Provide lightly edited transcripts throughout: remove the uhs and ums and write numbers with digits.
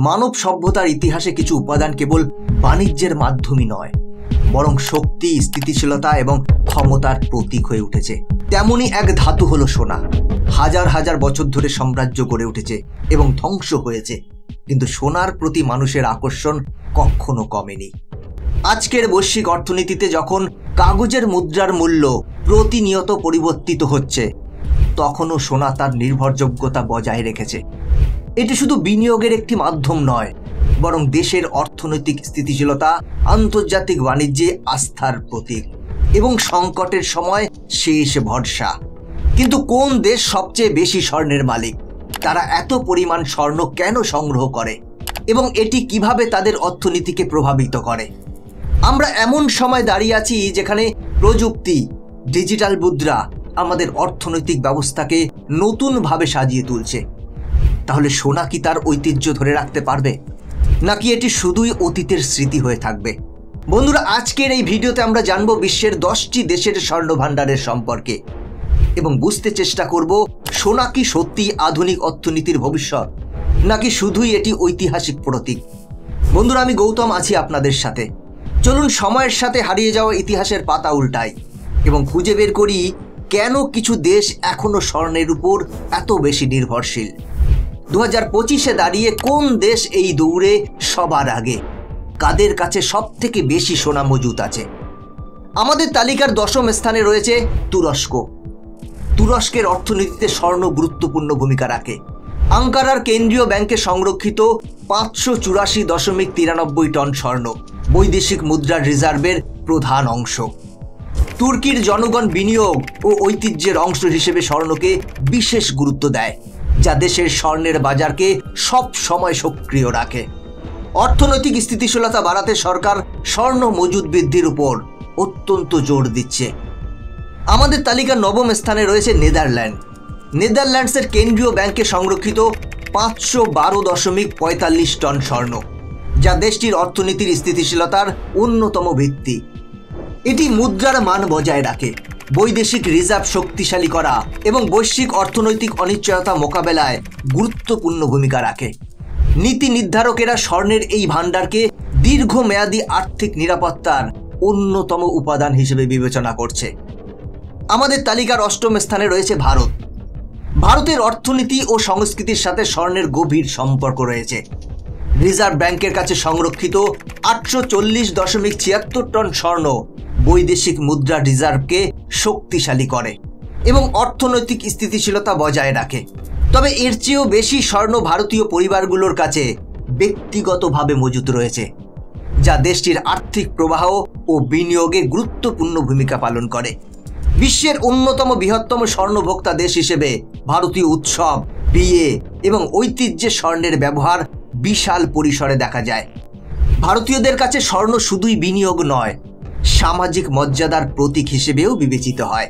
মানব সভ্যতার ইতিহাসে কিছু উপাদান কেবল বাণিজ্যের মাধ্যমই নয়, বরং শক্তি, স্থিতিশীলতা এবং ক্ষমতার প্রতীক হয়ে উঠেছে। তেমনি এক ধাতু হলো সোনা। হাজার হাজার বছর ধরে সাম্রাজ্য গড়ে উঠেছে এবং ধ্বংস হয়েছে, কিন্তু সোনার প্রতি মানুষের আকর্ষণ কখনো কমেনি। আজকের বৈশ্বিক অর্থনীতিতে যখন কাগজের মুদ্রার মূল্য প্রতিনিয়ত পরিবর্তিত হচ্ছে, তখনও সোনা তার নির্ভরযোগ্যতা বজায় রেখেছে। এটি শুধু বিনিয়োগের একটি মাধ্যম নয়, বরং দেশের অর্থনৈতিক স্থিতিশীলতা, আন্তর্জাতিক বাণিজ্যে আস্থার প্রতীক এবং সংকটের সময় শেষ ভরসা। কিন্তু কোন দেশ সবচেয়ে বেশি স্বর্ণের মালিক? তারা এত পরিমাণ স্বর্ণ কেন সংগ্রহ করে এবং এটি কিভাবে তাদের অর্থনীতিকে প্রভাবিত করে? আমরা এমন সময় দাঁড়িয়ে আছি যেখানে প্রযুক্তি, ডিজিটাল মুদ্রা আমাদের অর্থনৈতিক ব্যবস্থাকে নতুনভাবে সাজিয়ে তুলছে। তাহলে সোনা কি তার ঐতিহ্য ধরে রাখতে পারবে, নাকি এটি শুধুই অতীতের স্মৃতি হয়ে থাকবে? বন্ধুরা, আজকের এই ভিডিওতে আমরা জানব বিশ্বের 10টি দেশের স্বর্ণ ভাণ্ডারের সম্পর্কে এবং বুঝতে চেষ্টা করব সোনা কি সত্যি আধুনিক অর্থনীতির ভবিষ্যৎ, নাকি শুধুই এটি ঐতিহাসিক প্রতীক। বন্ধুরা, আমি গৌতম আছি আপনাদের সাথে। চলুন সময়ের সাথে হারিয়ে যাওয়া ইতিহাসের পাতা উল্টাই এবং খুঁজে বের করি কেন কিছু দেশ এখনো স্বর্ণের উপর এত বেশি নির্ভরশীল। 2025-এ দাঁড়িয়ে কোন দেশ এই দৌড়ে সবার আগে? কাদের কাছে সব থেকে বেশি সোনা মজুত আছে? আমাদের তালিকার 10ম স্থানে রয়েছে তুরস্ক। তুরস্কের অর্থনীতিতে স্বর্ণ গুরুত্বপূর্ণ ভূমিকা রাখে। আঙ্কারার কেন্দ্রীয় ব্যাংকে সংরক্ষিত 584.93 টন স্বর্ণ বৈদেশিক মুদ্রার রিজার্ভের প্রধান অংশ। তুর্কির জনগণ বিনিয়োগ ও ঐতিহ্যের অংশ হিসেবে স্বর্ণকে বিশেষ গুরুত্ব দেয়, যা দেশের স্বর্ণের বাজারকে সব সময় সক্রিয় রাখে। অর্থনৈতিক স্থিতিশীলতা বাড়াতে সরকার স্বর্ণ মজুদ বৃদ্ধির উপর অত্যন্ত জোর দিচ্ছে। আমাদের তালিকার 9ম স্থানে রয়েছে নেদারল্যান্ড। নেদারল্যান্ডসের কেন্দ্রীয় ব্যাংকে সংরক্ষিত 512.45 টন স্বর্ণ, যা দেশটির অর্থনীতির স্থিতিশীলতার অন্যতম ভিত্তি। এটি মুদ্রার মান বজায় রাখে, বৈদেশিক রিজার্ভ শক্তিশালী করা এবং বৈশ্বিক অর্থনৈতিক অনিশ্চয়তা মোকাবেলায় গুরুত্বপূর্ণ ভূমিকা রাখে। নীতি নির্ধারকেরা স্বর্ণের এই ভাণ্ডারকে দীর্ঘমেয়াদী আর্থিক নিরাপত্তার অন্যতম উপাদান হিসেবে বিবেচনা করছে। আমাদের তালিকার 8ম স্থানে রয়েছে ভারত। ভারতের অর্থনীতি ও সংস্কৃতির সাথে স্বর্ণের গভীর সম্পর্ক রয়েছে। রিজার্ভ ব্যাংকের কাছে সংরক্ষিত 840.76 টন স্বর্ণ বৈদেশিক মুদ্রা রিজার্ভকে শক্তিশালী করে এবং অর্থনৈতিক স্থিতিশীলতা বজায় রাখে। তবে এর চেয়েও বেশি স্বর্ণ ভারতীয় পরিবারগুলোর কাছে ব্যক্তিগতভাবে মজুত রয়েছে, যা দেশটির আর্থিক প্রবাহ ও বিনিয়োগে গুরুত্বপূর্ণ ভূমিকা পালন করে। বিশ্বের অন্যতম বৃহত্তম স্বর্ণভোক্তা দেশ হিসেবে ভারতীয় উৎসব, বিয়ে এবং ঐতিহ্যে স্বর্ণের ব্যবহার বিশাল পরিসরে দেখা যায়। ভারতীয়দের কাছে স্বর্ণ শুধুই বিনিয়োগ নয়, সামাজিক মর্যাদার প্রতীক হিসেবেও বিবেচিত হয়,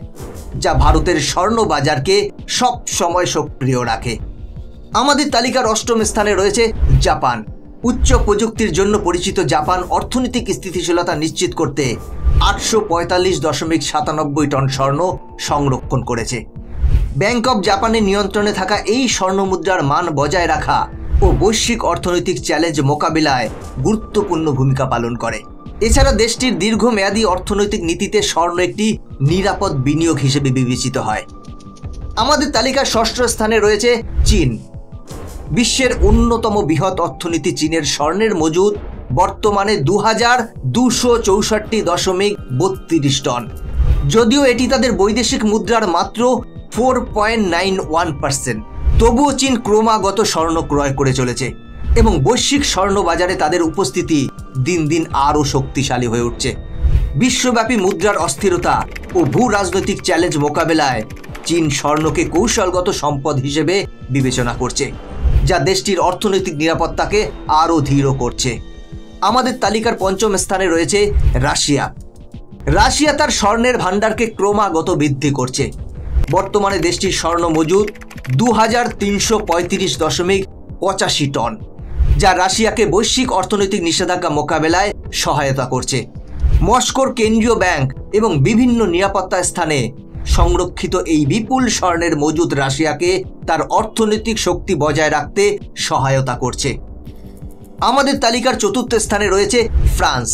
যা ভারতের স্বর্ণ বাজারকে সব সময় সক্রিয় রাখে। আমাদের তালিকার 8ম স্থানে রয়েছে জাপান। উচ্চ প্রযুক্তির জন্য পরিচিত জাপান অর্থনৈতিক স্থিতিশীলতা নিশ্চিত করতে 845.97 টন স্বর্ণ সংরক্ষণ করেছে। ব্যাংক অব জাপানের নিয়ন্ত্রণে থাকা এই স্বর্ণ মুদ্রার মান বজায় রাখা ও বৈশ্বিক অর্থনৈতিক চ্যালেঞ্জ মোকাবিলায় গুরুত্বপূর্ণ ভূমিকা পালন করে। এছাড়া দেশটির দীর্ঘমেয়াদী অর্থনৈতিক নীতিতে স্বর্ণ একটি নিরাপদ বিনিয়োগ হিসেবে বিবেচিত হয়। আমাদের তালিকার 6ষ্ঠ স্থানে রয়েছে চীন। বিশ্বের অন্যতম বৃহৎ অর্থনীতি চীনের স্বর্ণের মজুদ বর্তমানে 2264.32 টন। যদিও এটি তাদের বৈদেশিক মুদ্রার মাত্র 4.91%, তবুও চীন ক্রমাগত স্বর্ণ ক্রয় করে চলেছে এবং বৈশ্বিক স্বর্ণ বাজারে তাদের উপস্থিতি দিন দিন আরও শক্তিশালী হয়ে উঠছে। বিশ্বব্যাপী মুদ্রার অস্থিরতা ও ভূ রাজনৈতিক চ্যালেঞ্জ মোকাবেলায় চীন স্বর্ণকে কৌশলগত সম্পদ হিসেবে বিবেচনা করছে, যা দেশটির অর্থনৈতিক নিরাপত্তাকে আরও দৃঢ় করছে। আমাদের তালিকার 5ম স্থানে রয়েছে রাশিয়া। রাশিয়া তার স্বর্ণের ভাণ্ডারকে ক্রমাগত বৃদ্ধি করছে। বর্তমানে দেশটির স্বর্ণ মজুদ 2335.85 টন, যা রাশিয়াকে বৈশ্বিক অর্থনৈতিক নিষেধাজ্ঞা মোকাবেলায় সহায়তা করছে। মস্কোর কেন্দ্রীয় ব্যাংক এবং বিভিন্ন নিরাপত্তা স্থানে সংরক্ষিত এই বিপুল স্বর্ণের মজুদ রাশিয়াকে তার অর্থনৈতিক শক্তি বজায় রাখতে সহায়তা করছে। আমাদের তালিকার চতুর্থ স্থানে রয়েছে ফ্রান্স।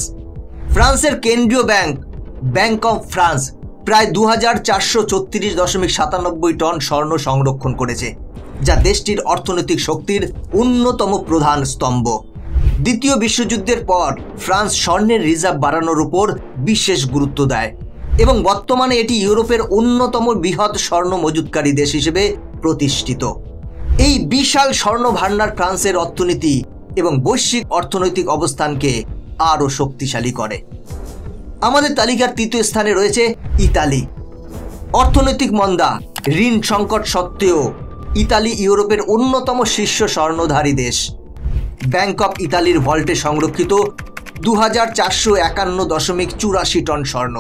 ফ্রান্সের কেন্দ্রীয় ব্যাংক অফ ফ্রান্স প্রায় 2434.97 টন স্বর্ণ সংরক্ষণ করেছে, যা দেশটির অর্থনৈতিক শক্তির অন্যতম প্রধান স্তম্ভ। দ্বিতীয় বিশ্বযুদ্ধের পর ফ্রান্স স্বর্ণের রিজার্ভ বাড়ানোর উপর বিশেষ গুরুত্ব দেয় এবং বর্তমানে এটি ইউরোপের অন্যতম বৃহৎ স্বর্ণ মজুতকারী দেশ হিসেবে প্রতিষ্ঠিত। এই বিশাল স্বর্ণ ভান্ডার ফ্রান্সের অর্থনীতি এবং বৈশ্বিক অর্থনৈতিক অবস্থানকে আরও শক্তিশালী করে। আমাদের তালিকার তৃতীয় স্থানে রয়েছে ইতালি। অর্থনৈতিক মন্দা, ঋণ সংকট সত্ত্বেও ইতালি ইউরোপের অন্যতম শীর্ষ স্বর্ণধারী দেশ। ব্যাংক অফ ইতালির ভল্টে সংরক্ষিত 2451.84 টন স্বর্ণ,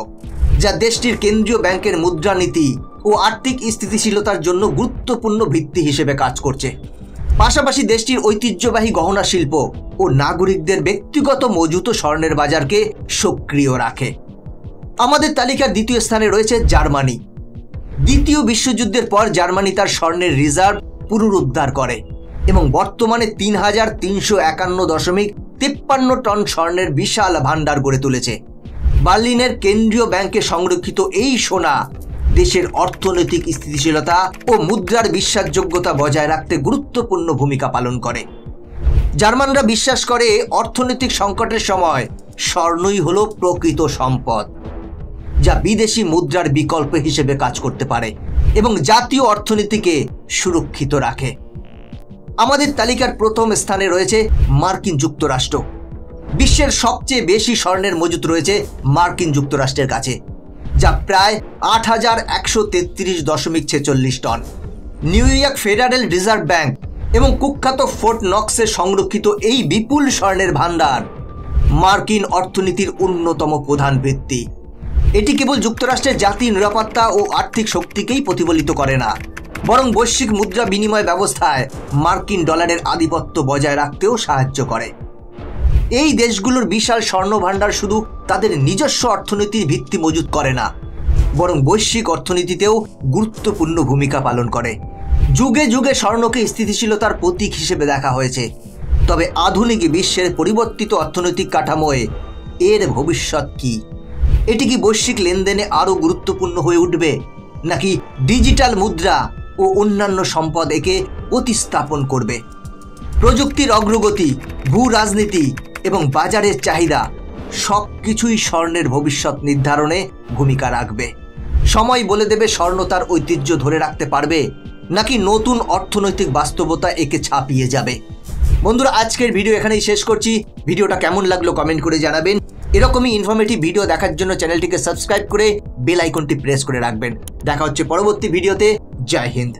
যা দেশটির কেন্দ্রীয় ব্যাংকের মুদ্রানীতি ও আর্থিক স্থিতিশীলতার জন্য গুরুত্বপূর্ণ ভিত্তি হিসেবে কাজ করছে। পাশাপাশি দেশটির ঐতিহ্যবাহী গহনা শিল্প ও নাগরিকদের ব্যক্তিগত মজুত স্বর্ণের বাজারকে সক্রিয় রাখে। আমাদের তালিকার দ্বিতীয় স্থানে রয়েছে জার্মানি। দ্বিতীয় বিশ্বযুদ্ধের পর জার্মানি তার স্বর্ণের রিজার্ভ পুনরুদ্ধার করে এবং বর্তমানে 3351.53 টন স্বর্ণের বিশাল ভান্ডার গড়ে তুলেছে। বার্লিনের কেন্দ্রীয় ব্যাংকে সংরক্ষিত এই সোনা দেশের অর্থনৈতিক স্থিতিশীলতা ও মুদ্রার বিশ্বাসযোগ্যতা বজায় রাখতে গুরুত্বপূর্ণ ভূমিকা পালন করে। জার্মানরা বিশ্বাস করে অর্থনৈতিক সংকটের সময় স্বর্ণই হলো প্রকৃত সম্পদ, যা বিদেশি মুদ্রার বিকল্প হিসেবে কাজ করতে পারে এবং জাতীয় অর্থনীতিকে সুরক্ষিত রাখে। আমাদের তালিকার প্রথম স্থানে রয়েছে মার্কিন যুক্তরাষ্ট্র। বিশ্বের সবচেয়ে বেশি স্বর্ণের মজুত রয়েছে মার্কিন যুক্তরাষ্ট্রের কাছে, যা প্রায় 8133.46 টন। New York Federal Reserve bank এবং কুখ্যাত ফোর্ট নক্সে সংরক্ষিত এই বিপুল স্বর্ণের ভান্ডার মার্কিন অর্থনীতির অন্যতম প্রধান ভিত্তি। এটি কেবল যুক্তরাষ্ট্রের জাতীয় নিরাপত্তা ও আর্থিক শক্তিকেই প্রতিফলিত করে না, বরং বৈশ্বিক মুদ্রা বিনিময় ব্যবস্থায় মার্কিন ডলারের আধিপত্য বজায় রাখতেও সাহায্য করে। এই দেশগুলোর বিশাল স্বর্ণ ভান্ডার শুধু তাদের নিজস্ব অর্থনীতির ভিত্তি মজুত করে না, বরং বৈশ্বিক অর্থনীতিতেও গুরুত্বপূর্ণ ভূমিকা পালন করে। যুগে যুগে স্বর্ণকে স্থিতিশীলতার প্রতীক হিসেবে দেখা হয়েছে, তবে আধুনিক বিশ্বের পরিবর্তিত অর্থনৈতিক কাঠামোয় এর ভবিষ্যৎ কি? এটি কি বৈশ্বিক লেনদেনে আরও গুরুত্বপূর্ণ হয়ে উঠবে, নাকি ডিজিটাল মুদ্রা ও অন্যান্য সম্পদ একে প্রতিস্থাপন করবে? প্রযুক্তির অগ্রগতি, ভূ রাজনীতি এবং বাজারের চাহিদা সবকিছুই স্বর্ণের ভবিষ্যৎ নির্ধারণে ভূমিকা রাখবে। সময় বলে দেবে স্বর্ণ তার ঐতিহ্য ধরে রাখতে পারবে, নাকি নতুন অর্থনৈতিক বাস্তবতা একে ছাপিয়ে যাবে। বন্ধুরা, আজকের ভিডিও এখানেই শেষ করছি। ভিডিওটা কেমন লাগলো কমেন্ট করে জানাবেন। এরকমই ইনফরমেটিভ ভিডিও দেখার জন্য চ্যানেলটিকে সাবস্ক্রাইব করে বেল আইকনটি প্রেস করে রাখবেন। দেখা হচ্ছে পরবর্তী ভিডিওতে। জয় হিন্দ।